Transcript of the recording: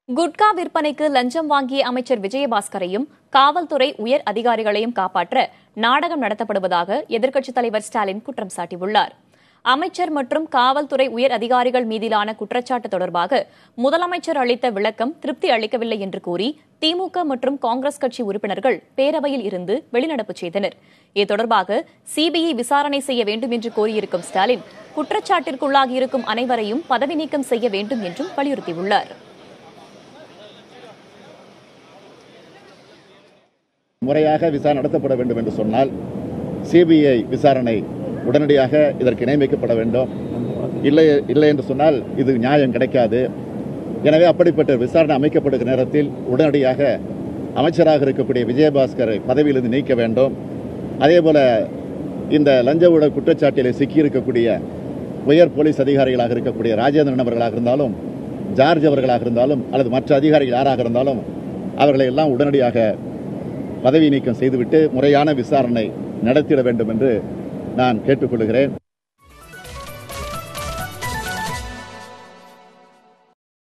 குட்கா விற்பனைக்கு லஞ்சம் வாங்கிய அமைச்சர் விஜயபாஸ்கரையும் காவல்துறை உயர் அதிகாரிகளையும் காப்பாற்ற நாடகம் நடத்தப்படுவதாக எதிர்க்கட்சித் தலைவர் ஸ்டாலின் குற்றம் சாட்டியுள்ளார். அமைச்சர் மற்றும் காவல்துறை உயர் அதிகாரிகள் மீதிலான குற்றச்சாட்டு தொடர்பாக முதலமைச்சர் அளித்த விளக்கம் திருப்தி அளிக்கவில்லை என்று கூறி திமுக மற்றும் காங்கிரஸ் கட்சி உறுப்பினர்கள் பேரவையில் இருந்து வெளிநடப்பு செய்தனர். இது தொடர்பாக சிபிஐ விசாரணை செய்ய வேண்டும் என்று கோரியிருக்கும் ஸ்டாலின் குற்றச்சாட்டிற்குள்ளாகியிருக்கும் அனைவரையும் பதவி நீக்கம் செய்ய வேண்டும் என்றும் வலியுறுத்தியுள்ளார். முறையாக விசாரணை நடத்தப்பட வேண்டும் என்று சொன்னால் சிபிஐ விசாரணை உடனடியாக இதற்கு நியமிக்கப்பட வேண்டும். இல்லை என்று சொன்னால் இது நியாயம் கிடைக்காது. எனவே அப்படிப்பட்ட விசாரணை அமைக்கப்படுகிற நேரத்தில் உடனடியாக அமைச்சராக இருக்கக்கூடிய விஜயபாஸ்கரை பதவியிலிருந்து நீக்க வேண்டும். அதேபோல இந்த லஞ்ச ஊழல் குற்றச்சாட்டில் சிக்கியிருக்கக்கூடிய உயர் போலீஸ் அதிகாரிகளாக இருக்கக்கூடிய ராஜேந்திரன் அவர்களாக இருந்தாலும், ஜார்ஜ் அவர்களாக இருந்தாலும், அல்லது மற்ற அதிகாரிகள் யாராக இருந்தாலும் அவர்களை எல்லாம் உடனடியாக பதவி நீக்கம் செய்துவிட்டு முறையான விசாரணை நடத்திட வேண்டும் என்று நான் கேட்டுக்கொள்கிறேன்.